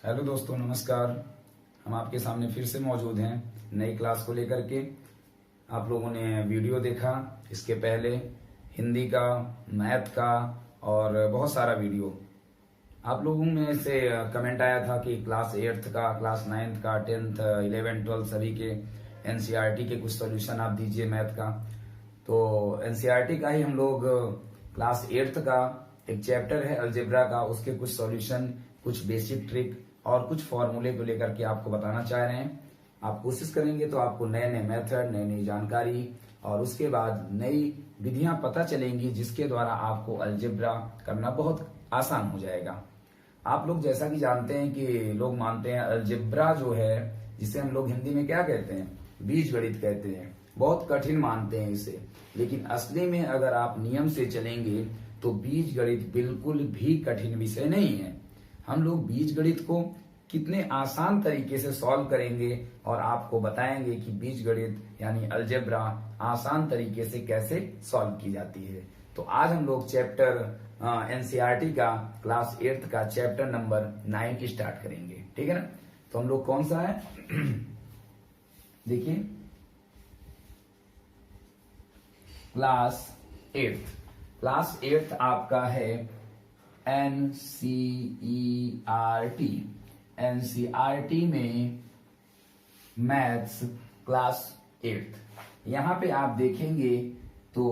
Hello दोस्तों, नमस्कार। हम आपके सामने फिर से मौजूद हैं नई क्लास को लेकर के। आप लोगों ने वीडियो देखा इसके पहले, हिंदी का, मैथ का और बहुत सारा वीडियो। आप लोगों में से कमेंट आया था कि क्लास 8th का, क्लास 9th का, 10th, 11th, 12th सभी के एनसीईआरटी के कुछ सॉल्यूशन आप दीजिए मैथ का। तो एनसीईआरटी का ही हम लोग क्लास 8th का एक चैप्टर है अलजेब्रा का, उसके कुछ सॉल्यूशन, कुछ बेसिक ट्रिक और कुछ फॉर्मूले को लेकर के आपको बताना चाह रहे हैं। आप कोशिश करेंगे तो आपको नए नए मेथड, नई नई जानकारी और उसके बाद नई विधियां पता चलेंगी, जिसके द्वारा आपको अलजेब्रा करना बहुत आसान हो जाएगा। आप लोग जैसा कि जानते हैं कि लोग मानते हैं अलजेब्रा जो है, जिसे हम लोग हिंदी में क्या कहते हैं, बीज गणित कहते हैं, बहुत कठिन मानते हैं इसे। लेकिन असली में अगर आप नियम से चलेंगे तो बीज गणित बिल्कुल भी कठिन विषय नहीं है। हम लोग बीज गणित को कितने आसान तरीके से सॉल्व करेंगे और आपको बताएंगे कि बीज गणित यानी अलजेब्रा आसान तरीके से कैसे सॉल्व की जाती है। तो आज हम लोग चैप्टर एनसीईआरटी का क्लास 8th का चैप्टर नंबर 9 स्टार्ट करेंगे, ठीक है ना। तो हम लोग कौन सा है देखिए, क्लास 8th आपका है एनसीईआरटी में मैथ्स क्लास 8th। यहां पे आप देखेंगे तो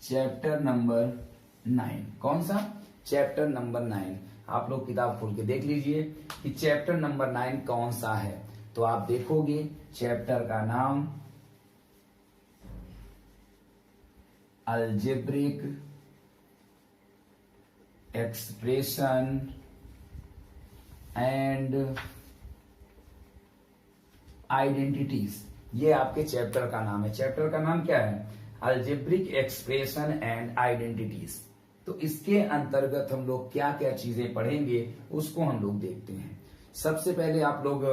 चैप्टर नंबर 9, कौन सा चैप्टर नंबर 9। आप लोग किताब खोल के देख लीजिए कि चैप्टर नंबर 9 कौन सा है। तो आप देखोगे चैप्टर का नाम अलजेब्रिक एक्सप्रेशन एंड आइडेंटिटीज, ये आपके चैप्टर का नाम है। चैप्टर का नाम क्या है? Algebraic expression and identities. तो इसके अंतर्गत हम लोग क्या क्या चीजें पढ़ेंगे उसको हम लोग देखते हैं। सबसे पहले आप लोग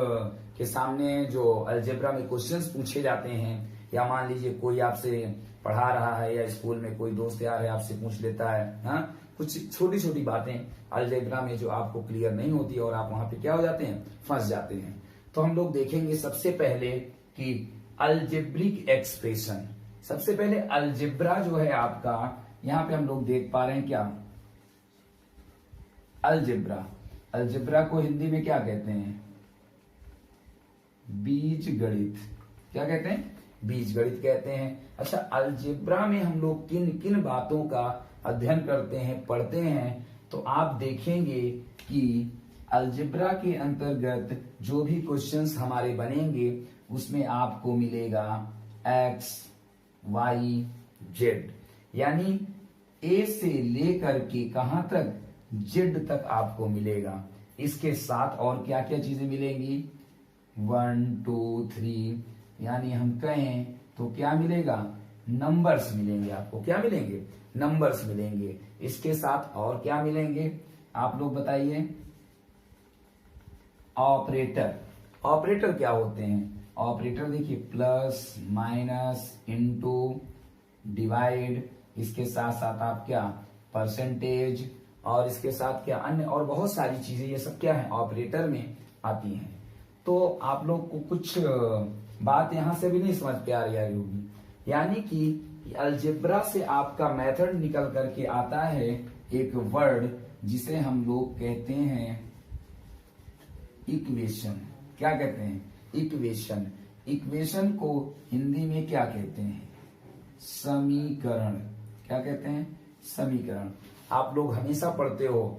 के सामने जो अलजेब्रा में क्वेश्चंस पूछे जाते हैं, या मान लीजिए कोई आपसे पढ़ा रहा है या स्कूल में कोई दोस्त यार है आपसे पूछ लेता है, हाँ, कुछ छोटी छोटी बातें अलजेब्रा में जो आपको क्लियर नहीं होती और आप वहां पे क्या हो जाते हैं, फंस जाते हैं। तो हम लोग देखेंगे सबसे पहले कि अलजेब्रिक एक्सप्रेशन। सबसे पहले अलजेब्रा जो है आपका, यहां पे हम लोग देख पा रहे हैं क्या, अलजेब्रा को हिंदी में क्या कहते हैं? बीज गणित। क्या कहते हैं? बीज गणित कहते हैं। अच्छा, अलजेब्रा में हम लोग किन किन बातों का अध्ययन करते हैं, पढ़ते हैं, तो आप देखेंगे कि अलजेब्रा के अंतर्गत जो भी क्वेश्चंस हमारे बनेंगे उसमें आपको मिलेगा x, y, z, यानी a से लेकर के कहां तक, z तक आपको मिलेगा। इसके साथ और क्या क्या चीजें मिलेंगी? 1, 2, 3, यानी हम कहें तो क्या मिलेगा? नंबर्स मिलेंगे। आपको क्या मिलेंगे? नंबर्स मिलेंगे। इसके साथ और क्या मिलेंगे आप लोग बताइए? ऑपरेटर क्या होते हैं? ऑपरेटर देखिए, प्लस, माइनस, इनटू, डिवाइड, इसके साथ साथ आप क्या, परसेंटेज, और इसके साथ क्या अन्य और बहुत सारी चीजें, ये सब क्या है, ऑपरेटर में आती हैं। तो आप लोग को कुछ बात यहां से भी नहीं समझ पे आ रही होगी, यानी कि अलजेब्रा से आपका मेथड निकल करके आता है एक वर्ड जिसे हम लोग कहते हैं इक्वेशन। क्या कहते हैं? इक्वेशन। इक्वेशन को हिंदी में क्या कहते हैं? समीकरण। क्या कहते हैं? समीकरण। आप लोग हमेशा पढ़ते हो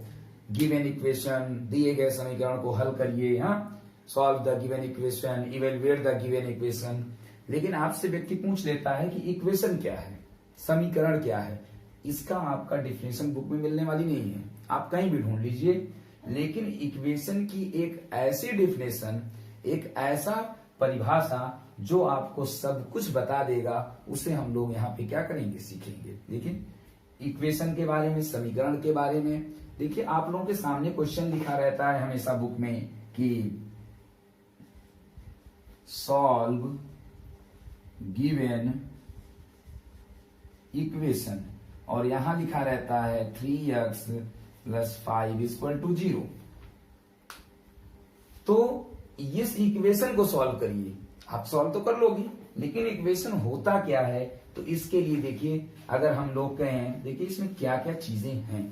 गिवन इक्वेशन, दिए गए समीकरण को हल करिए, हाँ, solve the given equation, evaluate the given equation. लेकिन आपसे व्यक्ति पूछ लेता है कि इक्वेशन क्या है, समीकरण क्या है। इसका आपका डिफिनेशन बुक में मिलने वाली नहीं है, आप कहीं भी ढूंढ लीजिए। लेकिन इक्वेशन की एक ऐसी डिफिनेशन, एक ऐसा परिभाषा जो आपको सब कुछ बता देगा, उसे हम लोग यहाँ पे क्या करेंगे, सीखेंगे। देखिए, इक्वेशन के बारे में, समीकरण के बारे में। देखिए, आप लोगों के सामने क्वेश्चन लिखा रहता है हमेशा बुक में कि सॉल्व गिवन इक्वेशन, और यहां लिखा रहता है 3x + 5 = 0। तो इस इक्वेशन को सॉल्व करिए। आप सॉल्व तो कर लोगे, लेकिन इक्वेशन होता क्या है, तो इसके लिए देखिए, अगर हम लोग कहें, देखिए इसमें क्या क्या चीजें हैं।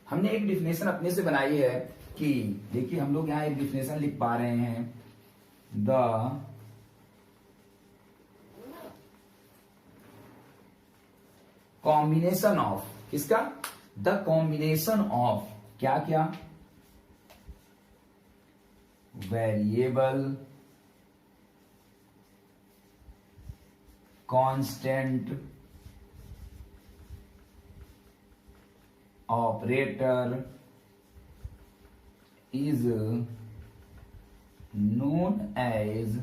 हमने एक डिफिनेशन अपने से बनाई है कि देखिए हम लोग यहां एक डिफिनेशन लिख पा रहे हैं, द कॉम्बिनेशन ऑफ, किसका, द कॉम्बिनेशन ऑफ क्या क्या, variable, constant, operator is known as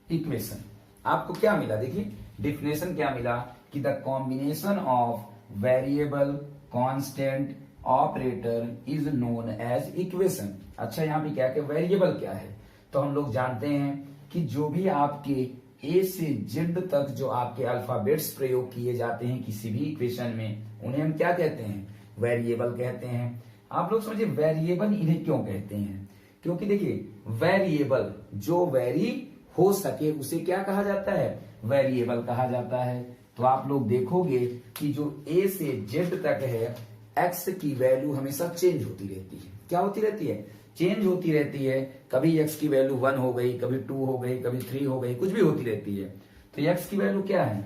equation. आपको क्या मिला, देखिए डिफिनेशन क्या मिला कि the combination of variable, constant, operator is known as equation. अच्छा, यहां पे क्या क्या, वेरिएबल क्या है, तो हम लोग जानते हैं कि जो भी आपके ए से जेड तक जो आपके अल्फाबेट्स प्रयोग किए जाते हैं किसी भी इक्वेशन में, उन्हें हम क्या कहते हैं, वेरिएबल कहते हैं। आप लोग समझिए वेरिएबल इन्हें क्यों कहते हैं, क्योंकि देखिए वेरिएबल जो वेरी हो सके उसे क्या कहा जाता है, वेरिएबल कहा जाता है। तो आप लोग देखोगे कि जो ए से जेड तक है, एक्स की वैल्यू हमेशा चेंज होती रहती है। क्या होती रहती है, चेंज होती रहती है। कभी एक्स की वैल्यू 1 हो गई, कभी 2 हो गई, कभी 3 हो गई, कुछ भी होती रहती है। तो एक्स की वैल्यू क्या है,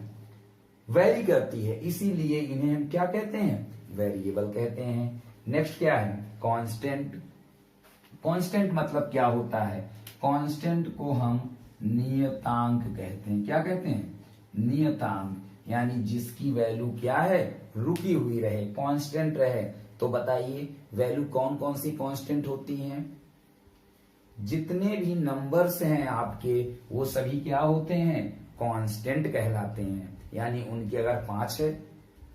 वेरी करती है, इसीलिए इन्हें हम क्या कहते हैं, वेरिएबल कहते हैं। नेक्स्ट क्या है, कांस्टेंट। कांस्टेंट मतलब क्या होता है, कांस्टेंट को हम नियतांक कहते हैं। क्या कहते हैं, नियतांक, यानी जिसकी वैल्यू क्या है, रुकी हुई रहे, कांस्टेंट रहे। तो बताइए वैल्यू कौन कौन सी कांस्टेंट होती हैं, जितने भी नंबर्स हैं आपके वो सभी क्या होते हैं, कांस्टेंट कहलाते हैं। यानी उनकी अगर 5 है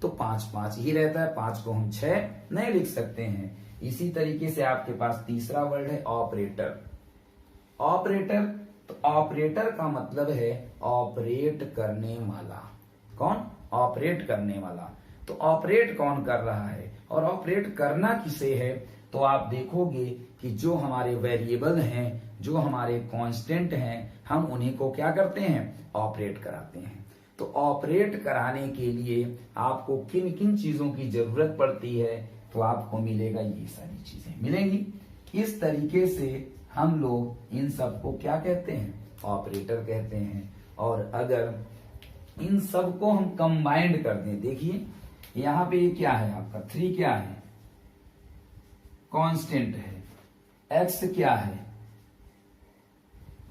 तो 5 5 ही रहता है, 5 को हम 6 नहीं लिख सकते हैं। इसी तरीके से आपके पास तीसरा वर्ड है ऑपरेटर। ऑपरेटर, तो ऑपरेटर का मतलब है ऑपरेट करने वाला। कौन, ऑपरेट करने वाला। तो ऑपरेट कौन कर रहा है और ऑपरेट करना किसे है, तो आप देखोगे कि जो हमारे वेरिएबल हैं, जो हमारे कांस्टेंट हैं, हम उन्हीं को क्या करते हैं, ऑपरेट कराते हैं। तो ऑपरेट कराने के लिए आपको किन किन चीजों की जरूरत पड़ती है, तो आपको मिलेगा ये सारी चीजें मिलेंगी। इस तरीके से हम लोग इन सबको क्या कहते हैं, ऑपरेटर कहते हैं। और अगर इन सबको हम कंबाइंड कर दें, देखिए यहां पे ये क्या है आपका, 3 क्या है, कांस्टेंट है, एक्स क्या है,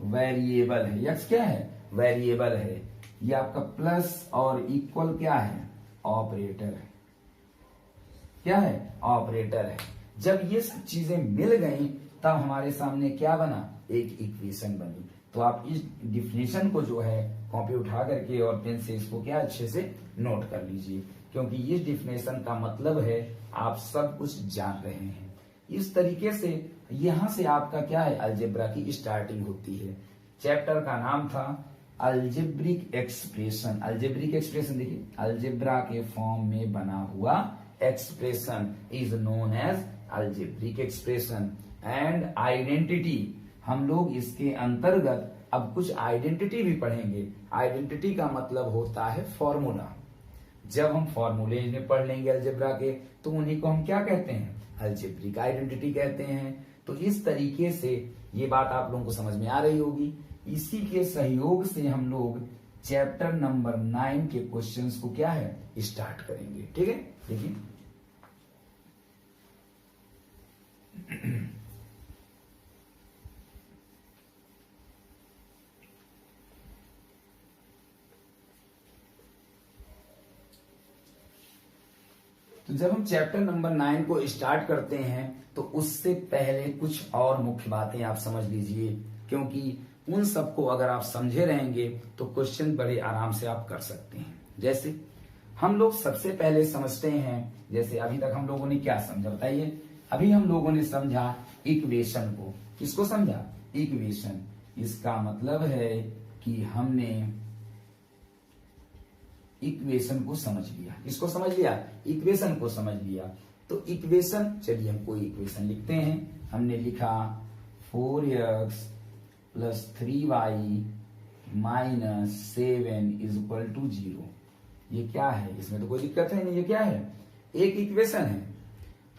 वेरिएबल है, एक्स क्या है, वेरिएबल है, ये आपका प्लस और इक्वल क्या है, ऑपरेटर है। क्या है, ऑपरेटर है। जब ये सब चीजें मिल गई तब हमारे सामने क्या बना, एक इक्वेशन बनी। तो आप इस डिफिनेशन को जो है कॉपी उठा करके और पेन से इसको क्या अच्छे से नोट कर लीजिए, क्योंकि इस डिफिनेशन का मतलब है आप सब कुछ जान रहे हैं। इस तरीके से यहां से आपका क्या है, अलजेब्रा की स्टार्टिंग होती है। चैप्टर का नाम था अलजेब्रिक एक्सप्रेशन। अलजेब्रिक एक्सप्रेशन देखिए, अलजेब्रा के फॉर्म में बना हुआ expression is known as algebraic expression. And identity, हम लोग इसके अंतर्गत अब कुछ आइडेंटिटी भी पढ़ेंगे। आइडेंटिटी का मतलब होता है फॉर्मूला। जब हम फॉर्मूले में पढ़ लेंगे अलजेब्रा के, तो उन्हीं को हम क्या कहते हैं, अलजेब्रिक आइडेंटिटी कहते हैं। तो इस तरीके से ये बात आप लोगों को समझ में आ रही होगी। इसी के सहयोग से हम लोग चैप्टर नंबर 9 के क्वेश्चंस को क्या है, स्टार्ट करेंगे। ठीक है, देखिए तो जब हम चैप्टर नंबर 9 को स्टार्ट करते हैं तो उससे पहले कुछ और मुख्य बातें आप समझ लीजिए, क्योंकि उन सबको अगर आप समझे रहेंगे तो क्वेश्चन बड़े आराम से आप कर सकते हैं। जैसे हम लोग सबसे पहले समझते हैं, जैसे अभी तक हम लोगों ने क्या समझा बताइए, अभी हम लोगों ने समझा इक्वेशन को। किसको समझा, इक्वेशन। इसका मतलब है कि हमने इक्वेशन को समझ लिया। इसको समझ लिया, इक्वेशन को समझ लिया। तो इक्वेशन, चलिए हम कोई इक्वेशन लिखते हैं। हमने लिखा 4x plus 3y minus 7 is equal to 0। ये क्या है? इसमें तो कोई दिक्कत है नहीं। ये क्या है? एक इक्वेशन है।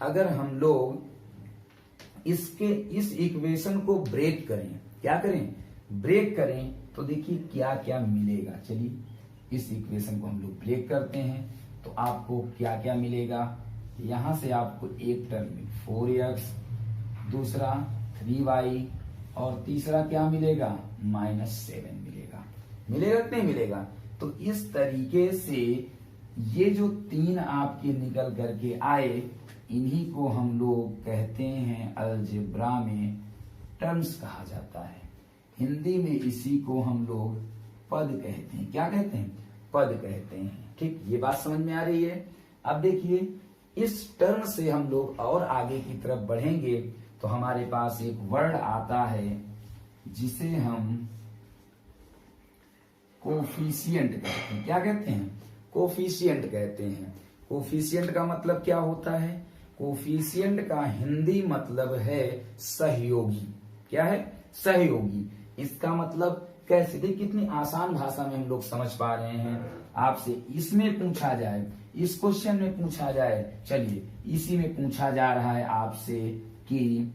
अगर हम लोग इस इक्वेशन को ब्रेक करें, क्या करें? ब्रेक करें, तो देखिए क्या क्या मिलेगा। चलिए इस इक्वेशन को हम लोग ब्रेक करते हैं तो आपको क्या क्या मिलेगा। यहां से आपको एक टर्म 4x, दूसरा 3y और तीसरा क्या मिलेगा? -7 मिलेगा। मिलेगा कि नहीं मिलेगा? तो इस तरीके से ये जो 3 आपके निकल करके आए, इन्हीं को हम लोग कहते हैं अलजेब्रा में टर्म्स कहा जाता है। हिंदी में इसी को हम लोग पद कहते हैं। क्या कहते हैं? पद कहते हैं। ठीक, ये बात समझ में आ रही है। अब देखिए इस टर्म से हम लोग और आगे की तरफ बढ़ेंगे तो हमारे पास एक वर्ड आता है जिसे हम कोफिशिएंट कहते हैं। क्या कहते हैं? कोफिशिएंट कहते हैं। कोफिशिएंट का मतलब क्या होता है? कोफिशिएंट का हिंदी मतलब है सहयोगी। क्या है? सहयोगी। इसका मतलब कैसे? देखिए कितनी आसान भाषा में हम लोग समझ पा रहे हैं। आपसे इसमें पूछा जाए, इस क्वेश्चन में पूछा जाए, चलिए इसी में पूछा जा रहा है आपसे कि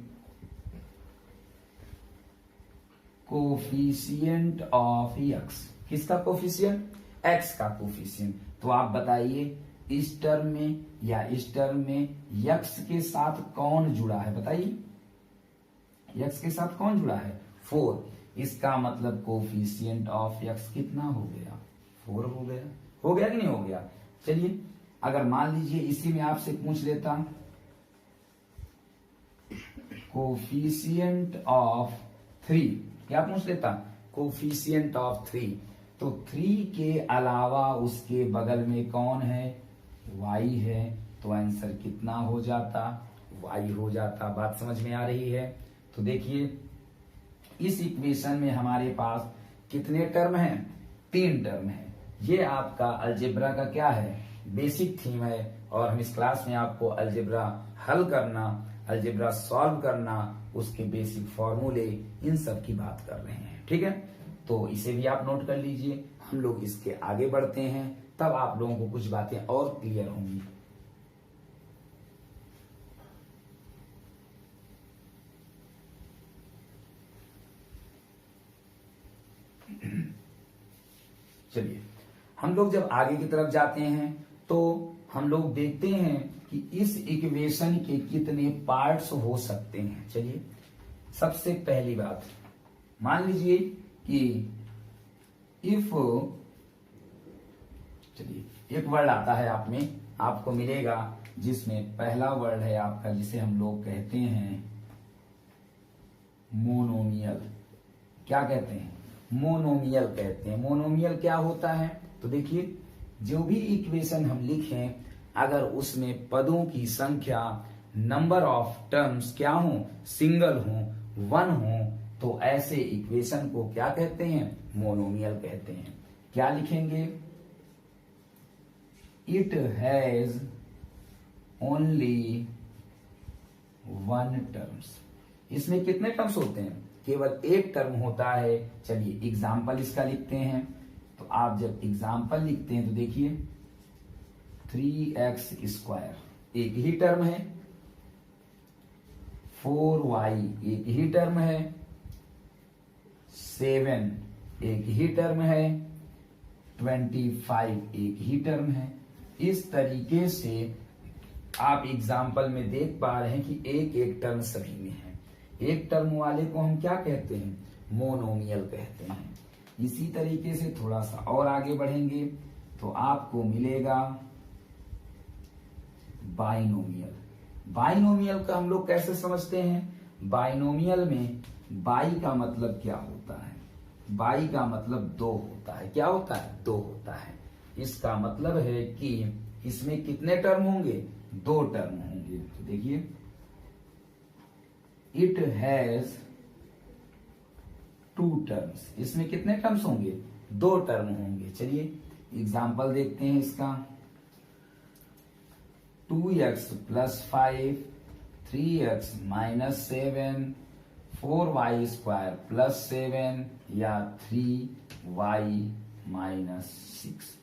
कोफिशिएंट ऑफ एक्स। किसका कोफिशिएंट? एक्स का कोफिशिएंट। तो आप बताइए इस टर्म में या इस टर्म में यक्स के साथ कौन जुड़ा है? बताइए यक्स के साथ कौन जुड़ा है? 4। इसका मतलब कोफिशिएंट ऑफ यक्स कितना हो गया? 4 हो गया। हो गया कि नहीं हो गया? चलिए अगर मान लीजिए इसी में आपसे पूछ लेता कोफिशिएंट ऑफ 3, क्या पूछ लेता? Coefficient of 3। तो 3 के अलावा उसके बगल में कौन है? y है। तो आंसर कितना हो जाता? y हो जाता। बात समझ में आ रही है? तो देखिए इस इक्वेशन में हमारे पास कितने टर्म हैं? 3 टर्म हैं। ये आपका अलजेब्रा का क्या है? बेसिक थीम है। और हम इस क्लास में आपको अलजेब्रा हल करना, अलजेब्रा सॉल्व करना, उसके बेसिक फॉर्मूले, इन सब की बात कर रहे हैं। ठीक है, तो इसे भी आप नोट कर लीजिए। हम लोग इसके आगे बढ़ते हैं, तब आप लोगों को कुछ बातें और क्लियर होंगी। चलिए हम लोग जब आगे की तरफ जाते हैं तो हम लोग देखते हैं कि इस इक्वेशन के कितने पार्ट्स हो सकते हैं। चलिए सबसे पहली बात मान लीजिए कि इफ, चलिए एक वर्ड आता है आप में, आपको मिलेगा जिसमें पहला वर्ड है आपका जिसे हम लोग कहते हैं मोनोमियल। क्या कहते हैं? मोनोमियल कहते हैं। मोनोमियल क्या होता है? तो देखिए जो भी इक्वेशन हम लिखें अगर उसमें पदों की संख्या, नंबर ऑफ टर्म्स क्या हो? सिंगल हो, 1 हो, तो ऐसे इक्वेशन को क्या कहते हैं? मोनोमियल कहते हैं। क्या लिखेंगे? It has only 1 terms. इसमें कितने टर्म्स होते हैं? केवल एक टर्म होता है। चलिए एग्जाम्पल इसका लिखते हैं। तो आप जब एग्जाम्पल लिखते हैं तो देखिए 3x² एक ही टर्म है, 4y एक ही टर्म है, 7 एक ही टर्म है, 25 एक ही टर्म है। इस तरीके से आप एग्जाम्पल में देख पा रहे हैं कि एक एक टर्म सभी में है। एक टर्म वाले को हम क्या कहते हैं? मोनोमियल कहते हैं। इसी तरीके से थोड़ा सा और आगे बढ़ेंगे तो आपको मिलेगा बाइनोमियल। बाइनोमियल का हम लोग कैसे समझते हैं? बाइनोमियल में बाई का मतलब क्या होता है? बाई का मतलब 2 होता है। क्या होता है? 2 होता है। इसका मतलब है कि इसमें कितने टर्म होंगे? 2 टर्म होंगे। तो देखिए इट हैज 2 टर्म्स। इसमें कितने टर्म्स होंगे? 2 टर्म होंगे। चलिए एग्जाम्पल देखते हैं इसका। 2x plus 5, 3x minus 7, 4y square plus 7 या 3y माइनस 6।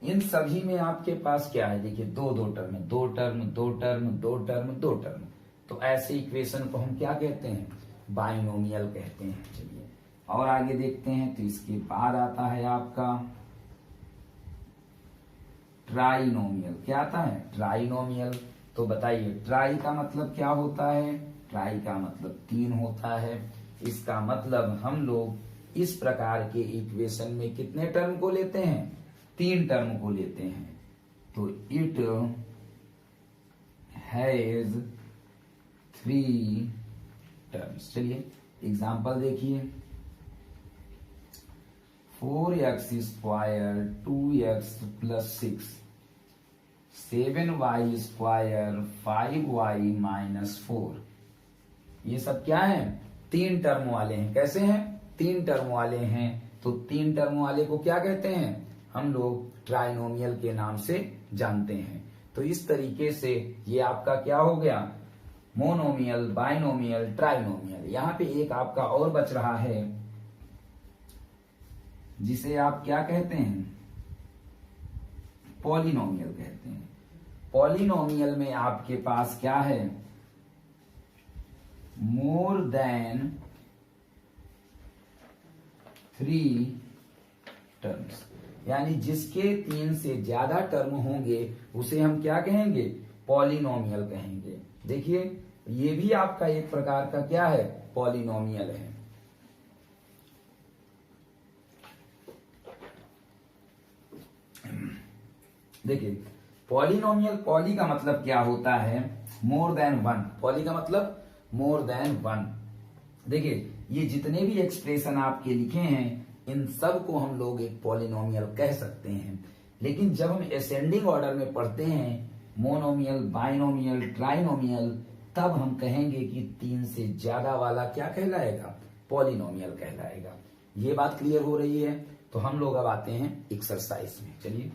इन सभी में आपके पास क्या है, देखिए दो टर्म, दो टर्म। तो ऐसे इक्वेशन को हम क्या कहते हैं, बाइनोमियल कहते हैं। चलिए और आगे देखते हैं। तो इसके बाद आता है आपका ट्राइनोमियल। क्या आता है, ट्राइनोमियल। तो बताइए ट्राई का मतलब क्या होता है, ट्राई का मतलब 3 होता है। इसका मतलब हम लोग इस प्रकार के इक्वेशन में कितने टर्म को लेते हैं, 3 टर्म को लेते हैं। तो इट हैज 3 टर्म्स। चलिए एग्जांपल देखिए, 4x square 2x plus 6, 7y square 5y minus 4। ये सब क्या है, 3 टर्म वाले हैं। कैसे हैं, 3 टर्म वाले हैं। तो 3 टर्म वाले को क्या कहते हैं, हम लोग ट्राइनोमियल के नाम से जानते हैं। तो इस तरीके से ये आपका क्या हो गया, मोनोमियल, बाइनोमियल, ट्राइनोमियल। यहाँ पे एक आपका और बच रहा है जिसे आप क्या कहते हैं, पॉलिनोमियल कहते हैं। पॉलिनोमियल में आपके पास क्या है, मोर देन 3 टर्म्स, यानी जिसके 3 से ज्यादा टर्म होंगे उसे हम क्या कहेंगे, पॉलिनोमियल कहेंगे। देखिए ये भी आपका एक प्रकार का क्या है, पॉलिनोमियल है। देखिए पॉलिनोमियल, पॉली का मतलब क्या होता है, मोर देन 1। पॉली का मतलब मोर देन 1। देखिए ये जितने भी एक्सप्रेशन आपके लिखे हैं इन सब को हम लोग एक पॉलिनोमियल कह सकते हैं। लेकिन जब हम असेंडिंग ऑर्डर में पढ़ते हैं, मोनोमियल, बाइनोमियल, ट्राइनोमियल, तब हम कहेंगे कि 3 से ज्यादा वाला क्या कहलाएगा, पॉलिनोमियल कहलाएगा। ये बात क्लियर हो रही है। तो हम लोग अब आते हैं एक्सरसाइज में। चलिए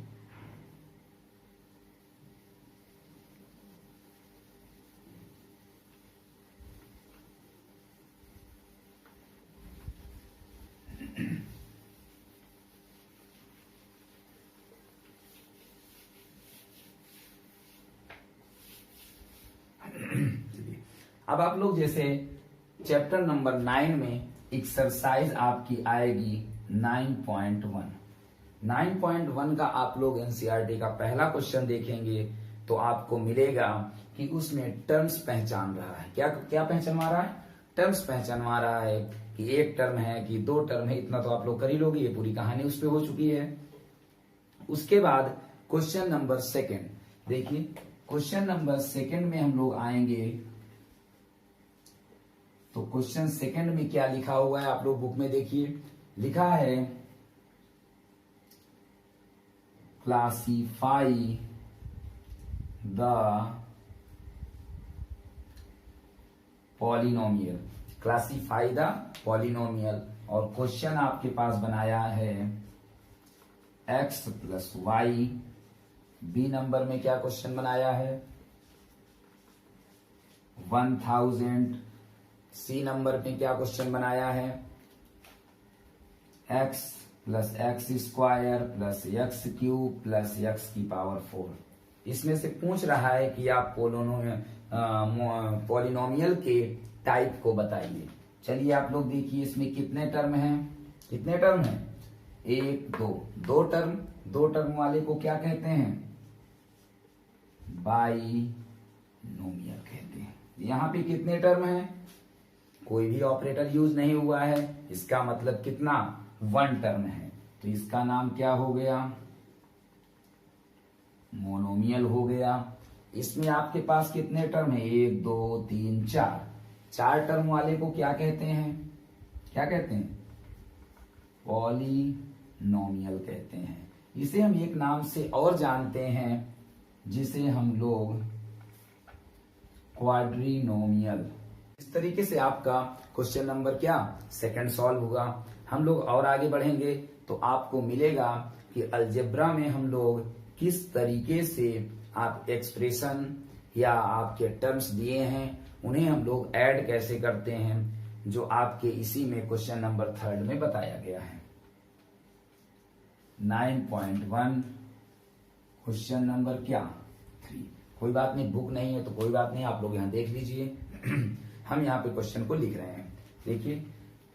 अब आप लोग जैसे चैप्टर नंबर 9 में एक्सरसाइज आपकी आएगी 9.1। 9.1 का आप लोग एनसीईआरटी का पहला क्वेश्चन देखेंगे तो आपको मिलेगा कि उसमें टर्म्स पहचान रहा है। क्या क्या पहचानवा रहा है, टर्म्स पहचानवा रहा है कि एक टर्म है कि 2 टर्म है। इतना तो आप लोग कर ही लोगे, ये पूरी कहानी उस पर हो चुकी है। उसके बाद क्वेश्चन नंबर 2, देखिए क्वेश्चन नंबर 2 में हम लोग आएंगे। तो क्वेश्चन 2 में क्या लिखा हुआ है, आप लोग बुक में देखिए, लिखा है classify the polynomial, classify the polynomial. और क्वेश्चन आपके पास बनाया है x plus y. B number में क्या क्वेश्चन बनाया है, 1000। सी नंबर पे क्या क्वेश्चन बनाया है, x plus x square plus x cube plus x की पावर 4। इसमें से पूछ रहा है कि आप पॉलिनोमियल के टाइप को बताइए। चलिए आप लोग देखिए इसमें कितने टर्म हैं, कितने टर्म हैं, 1 2, 2 टर्म। 2 टर्म वाले को क्या कहते हैं, बाइनोमियल कहते हैं। यहां पे कितने टर्म हैं, कोई भी ऑपरेटर यूज नहीं हुआ है, इसका मतलब कितना, 1 टर्म है। तो इसका नाम क्या हो गया, मोनोमियल हो गया। इसमें आपके पास कितने टर्म है, 1 2 3 4। 4 टर्म वाले को क्या कहते हैं, क्या कहते हैं, पॉलिनोमियल कहते हैं। इसे हम एक नाम से और जानते हैं जिसे हम लोग क्वाड्रिनोमियल। इस तरीके से आपका क्वेश्चन नंबर क्या, 2 सॉल्व होगा। हम लोग और आगे बढ़ेंगे तो आपको मिलेगा कि अलजेब्रा में हम लोग किस तरीके से आप एक्सप्रेशन या आपके टर्म्स दिए हैं उन्हें हम लोग ऐड कैसे करते हैं, जो आपके इसी में क्वेश्चन नंबर 3 में बताया गया है। 9.1 क्वेश्चन नंबर क्या 3। कोई बात नहीं, बुक नहीं है तो कोई बात नहीं, आप लोग यहाँ देख लीजिए। हम यहाँ पे क्वेश्चन को लिख रहे हैं। देखिए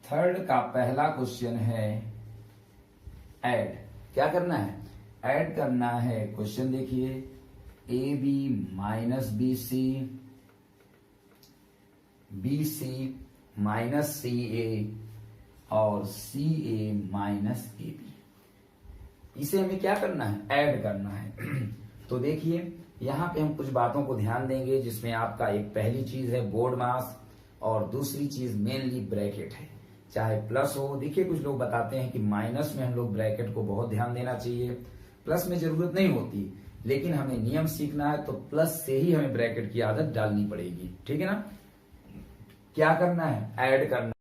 3 का पहला क्वेश्चन है ऐड। क्या करना है? ऐड करना है। क्वेश्चन देखिए A B minus B C, B C minus C A और C A minus A B. इसे हमें क्या करना है? ऐड करना है। तो देखिए यहाँ पे हम कुछ बातों को ध्यान देंगे, जिसमें आपका एक पहली चीज है बोर्ड मास और दूसरी चीज मेनली ब्रैकेट है। चाहे प्लस हो, देखिए कुछ लोग बताते हैं कि माइनस में हम लोग ब्रैकेट को बहुत ध्यान देना चाहिए, प्लस में जरूरत नहीं होती, लेकिन हमें नियम सीखना है तो प्लस से ही हमें ब्रैकेट की आदत डालनी पड़ेगी। ठीक है ना? क्या करना है? ऐड करना।